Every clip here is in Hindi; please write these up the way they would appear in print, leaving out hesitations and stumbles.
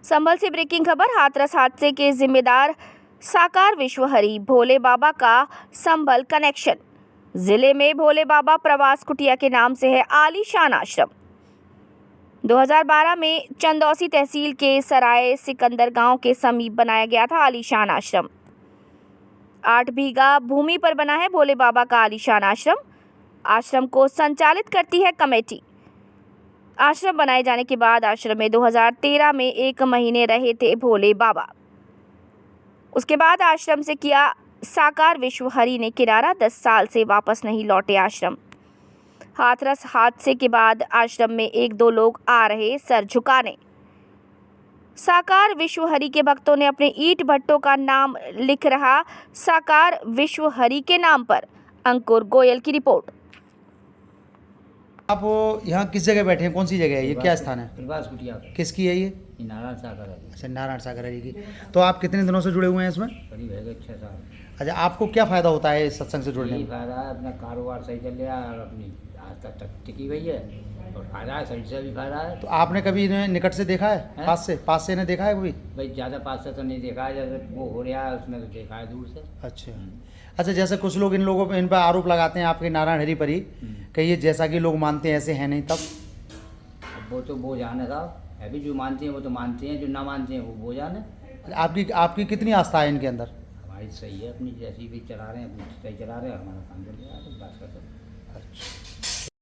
संभल से ब्रेकिंग खबर। हाथरस हादसे के जिम्मेदार साकार विश्वहरि भोले बाबा का संभल कनेक्शन। जिले में भोले बाबा प्रवास कुटिया के नाम से है आलीशान आश्रम। 2012 में चंदौसी तहसील के सराय सिकंदर गांव के समीप बनाया गया था आलीशान आश्रम। 8 बीघा भूमि पर बना है भोले बाबा का आलीशान आश्रम। आश्रम को संचालित करती है कमेटी। आश्रम बनाए जाने के बाद आश्रम में 2013 में 1 महीने रहे थे भोले बाबा। उसके बाद आश्रम से किया साकार विश्वहरि ने किनारा। 10 साल से वापस नहीं लौटे आश्रम। हाथरस हादसे के बाद आश्रम में 1-2 लोग आ रहे सर झुकाने। साकार विश्वहरि के भक्तों ने अपने ईंट भट्टों का नाम लिख रहा साकार विश्वहरि के नाम पर। अंकुर गोयल की रिपोर्ट। आप यहाँ किस जगह बैठे हैं? कौन सी जगह है ये? क्या स्थान है? प्रवास कुटिया। किसकी है ये? नारायण सागर है। अच्छा, नारायण सागर जी की। तो आप कितने दिनों से जुड़े हुए हैं इसमें? करीब है 6 साल। अच्छा, आपको क्या फ़ायदा होता है इस सत्संग से जुड़ने यही में? फायदा है, अपना कारोबार सही चल रहा है और अपनी आज तक टिकी हुई है और फायदा है, सही से भी फायदा है। तो आपने कभी इन्हें निकट से देखा है? हैं? पास से इन्हें देखा है कभी? भाई ज़्यादा पास से तो नहीं देखा है, जैसे वो हो रहा है उसमें तो देखा है दूर से। अच्छा, जैसे कुछ लोग इन पर आरोप लगाते हैं आपके नारायण हरि पर ही, कि ये जैसा कि लोग मानते हैं ऐसे हैं नहीं, तब अब वो तो वो जाने साहब, अभी जो मानते हैं वो तो मानते हैं, जो ना मानते हैं वो जाने। आपकी कितनी आस्था है इनके अंदर? हमारी सही है, अपनी जैसी भी चला रहे हैं अपनी सही चला रहे हैं, हमारा काम चल रहा है, तो बात करते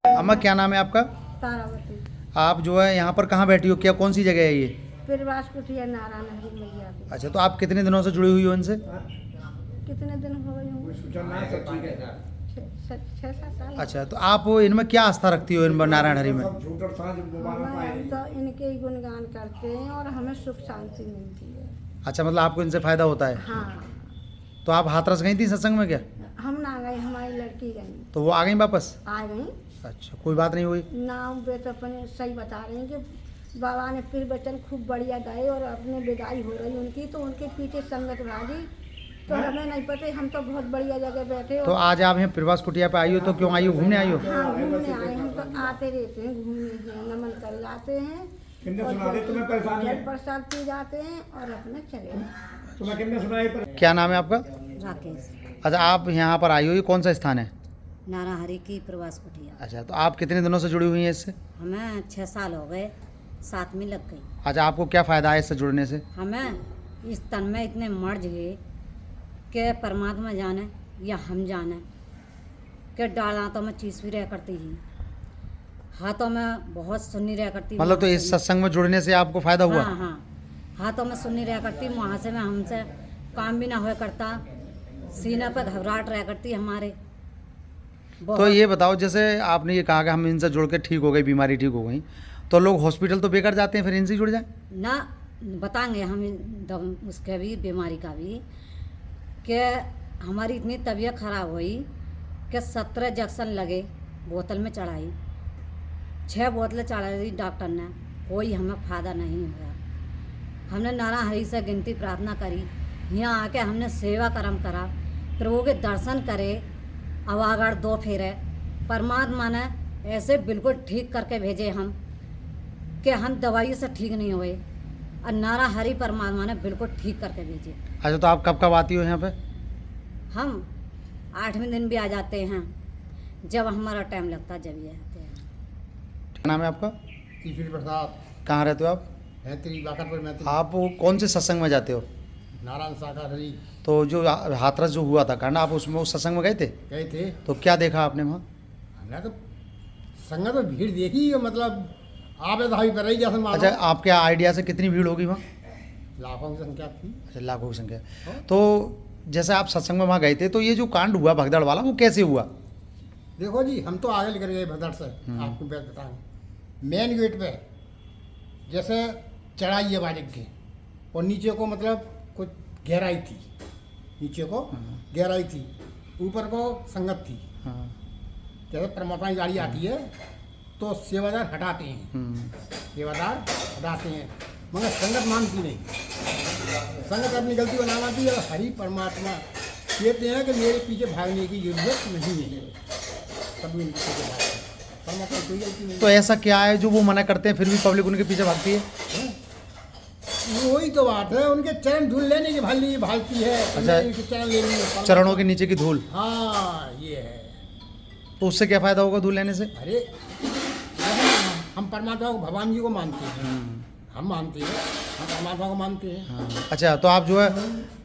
हैं। अम्मा, क्या नाम है आपका? तारावती। आप जो है यहाँ पर कहाँ बैठी हो? क्या कौन सी जगह है ये? प्रवास कुटिया नारायण हरि मैया की। अच्छा, तो आप कितने दिनों से जुड़ी हुई हो इनसे? कितने दिन हो गए होंगे? 6-7 साल। अच्छा, तो आप इनमें क्या आस्था रखती हो, इन नारायण हरि में? हम तो इनके ही गुणगान करते हैं और हमें सुख शांति मिलती है। अच्छा, मतलब आपको इनसे फायदा होता है? हाँ। तो आप हाथरस गई थी सत्संग में क्या? हम ना गए, हमारी लड़की गई। तो वो आ गई वापस? आ गई अच्छा, कोई बात नहीं हुई? नाम पे तो अपने सही बता रहे हैं कि बाबा ने फिर वचन खूब बढ़िया गाए और अपने विदाई हो रही उनकी, तो उनके पीछे संगत भागी। तो हमें नहीं पता, हम तो बहुत बढ़िया जगह बैठे। तो आज आप यहाँ प्रवास कुटिया पे आई हो, तो क्यों आई हो? घूमने आई हो? हाँ, घूमने आए। हम तो आते रहते हैं, घूमने हैं, नमन कर जाते हैं और जल प्रसाद पी जाते हैं और अपने चले। क्या नाम है आपका? राकेश। अच्छा, आप यहाँ पर आई हो, ये कौन सा स्थान है? नारायण हरि की प्रवास कुटिया। अच्छा, तो आप कितने दिनों से जुड़ी हुई हैं इससे? हमें 6 साल हो गए, 7 में लग गई। अच्छा, आपको क्या फ़ायदा है इससे जुड़ने से? हमें इस तन में इतने मर्ज गए कि परमात्मा जाने या हम जाने कि डाल हाथों में चीज भी रह करती ही, हाथों में बहुत सुन्नी रह करती। मतलब तो इस सत्संग में जुड़ने से आपको फ़ायदा हुआ? हाँ हाँ, हाथों में सुन्नी रह करती, वहाँ से में हमसे काम भी ना हुआ करता, सीना पर घबराहट रह करती हमारे। तो ये बताओ, जैसे आपने ये कहा कि हम इनसे जुड़ के ठीक हो गई, बीमारी ठीक हो गई, तो लोग हॉस्पिटल तो बेकार जाते हैं, फिर इनसे जुड़ जाएं? ना बताएंगे हम उसके भी बीमारी का भी कि हमारी इतनी तबीयत खराब हुई कि 17 इंजेक्शन लगे, बोतल में चढ़ाई, 6 बोतलें चढ़ाई डॉक्टर ने, कोई हमें फ़ायदा नहीं हुआ। हमने नारायण हरि से गिनती प्रार्थना करी, यहाँ आके हमने सेवा कर्म करा, प्रभु के दर्शन करे, अवागढ़ 2 फेरे, परमात्मा ने ऐसे बिल्कुल ठीक करके भेजे हम कि हम दवाई से ठीक नहीं हुए और नारायण हरि परमात्मा ने बिल्कुल ठीक करके भेजे। अच्छा, तो आप कब कब आती हो यहाँ पे? हम 8वें दिन भी आ जाते हैं, जब हमारा टाइम लगता है जब ये आते हैं। क्या नाम है आपका? ईश्वरी प्रसाद। कहाँ रहते हो आप? मैत्री बाकरपुर मैत्री। आप कौन से सत्संग में जाते हो? नारायण सागर हरि। तो जो हाथरस जो हुआ था कांड, आप उसमें उस सत्संग में गए थे? गए थे। तो क्या देखा आपने वहाँ? हमने तो संगत में भीड़ देखी, मतलब आप धावी कर रही जैसे मानो। अच्छा, आपके आइडिया से कितनी भीड़ होगी वहाँ? लाखों की संख्या थी। अच्छा, लाखों की संख्या। तो जैसे आप सत्संग में वहाँ गए थे, तो ये जो कांड हुआ भगदड़ वाला, वो कैसे हुआ? देखो जी, हम तो आगे लेकर गए भदड़ से, आपको बताऊँ। मेन गेट पे जैसे चढ़ाई है बारिक की, और नीचे को मतलब कुछ गहराई थी, नीचे को गहराई थी, ऊपर को संगत थी। जैसे परमात्मा की गाड़ी आती है तो सेवादार हटाते हैं, सेवादार हटाते हैं, मगर संगत मानती नहीं। संगत अपनी गलती बना मानती है, हरि परमात्मा कहते हैं कि मेरे पीछे भागने की जरूरत नहीं है, कभी उनके पीछे भागते हैं, परमात्मा कोई गलती नहीं। तो ऐसा क्या है जो वो मना करते हैं फिर भी पब्लिक उनके पीछे भागती है? वही तो बात है, उनके चरण धूल लेने की भाली भालती है। अच्छा। उनके चरण लेने की। चरणों के नीचे की धूल, हाँ ये है। तो उससे क्या फायदा होगा धूल लेने से? अरे हम परमात्मा को, भगवान जी को मानते हैं, हम मानते हैं, हम परमात्मा को मानते हैं। हाँ। अच्छा, तो आप जो है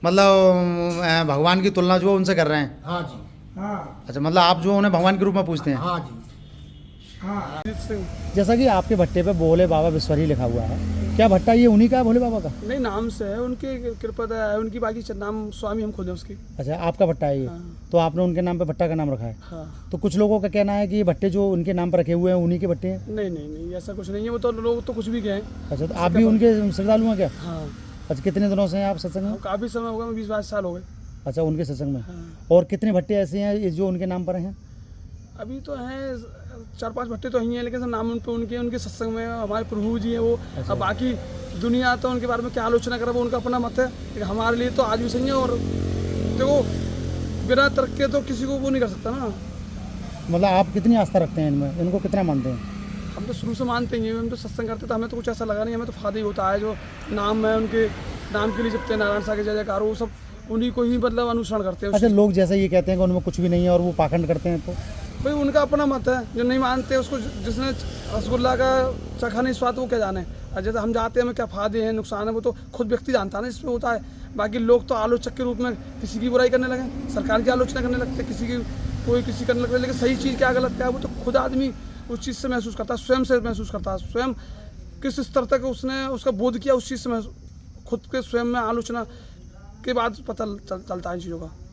मतलब भगवान की तुलना जो है उनसे कर रहे हैं? हाँ जी। अच्छा, मतलब आप जो उन्हें भगवान के रूप में पूछते हैं? हाँ जी। जैसा कि आपके भट्टे पे भोले बाबा विश्वहरी लिखा हुआ है, क्या भट्टा ये उन्हीं का है, भोले बाबा का? नहीं, नाम से है, उनकी कृपा है उनकी, बाकी नाम स्वामी हम खुद हैं उसकी। अच्छा, आपका भट्टा है ये? हाँ। तो आपने उनके नाम पे भट्टा का नाम रखा है? हाँ। तो कुछ लोगों का कहना है कि ये भट्टे जो उनके नाम पर रखे हुए हैं उन्हीं के भट्टे हैं? नहीं नहीं नहीं, ऐसा कुछ नहीं है, वो तो लोग तो कुछ भी कहें। अच्छा, तो आप भी उनके श्रद्धालु हैं क्या? हाँ। अच्छा, कितने दिनों से हैं आप सत्संग में? काफ़ी समय हो गया, 20-22 साल हो गए। अच्छा, उनके सत्संग में। हाँ। और कितने भट्टे ऐसे हैं जो उनके नाम पर हैं? अभी तो हैं 4-5 भट्टे तो ही हैं, लेकिन नाम उन पे उनके सत्संग में हमारे प्रभु जी हैं वो। अब बाकी दुनिया तो उनके बारे में क्या आलोचना करे, वो उनका अपना मत है, लेकिन हमारे लिए तो आज भी सही है। और देखो, बिना तर्क के तो किसी को वो नहीं कर सकता ना। मतलब आप कितनी आस्था रखते हैं इनमें, इनको कितना मानते हैं? हम तो शुरू से मानते ही हैं, हम तो सत्संग करते तो हमें तो कुछ ऐसा लगा नहीं, हमें तो फायदा ही होता है। जो नाम है उनके नाम के लिए जपते हैं, नारायण साहब के जय जयकार, वो सब उन्हीं को ही मतलब अनुसरण करते हैं। अच्छा, लोग जैसे ये कहते हैं कि उनमें कुछ भी नहीं है और वो पाखंड करते हैं, तो भाई उनका अपना मत है, जो नहीं मानते उसको, जिसने रसगुल्ला का चखा नहीं स्वाद वो क्या जाने। और जैसे हम जाते हैं हमें क्या फायदे हैं नुकसान है, वो तो खुद व्यक्ति जानता है ना इसमें होता है। बाकी लोग तो आलोचक के रूप में किसी की बुराई करने लगे, सरकार की आलोचना करने लगते, किसी की कोई किसी करने लगते, लेकिन सही चीज़ क्या गलत क्या है वो तो खुद आदमी उस चीज़ से महसूस करता है, स्वयं से महसूस करता है। स्वयं किस स्तर तक उसने उसका बोध किया उस चीज़ से खुद के स्वयं में आलोचना के बाद पता चलता है इन चीज़ों का।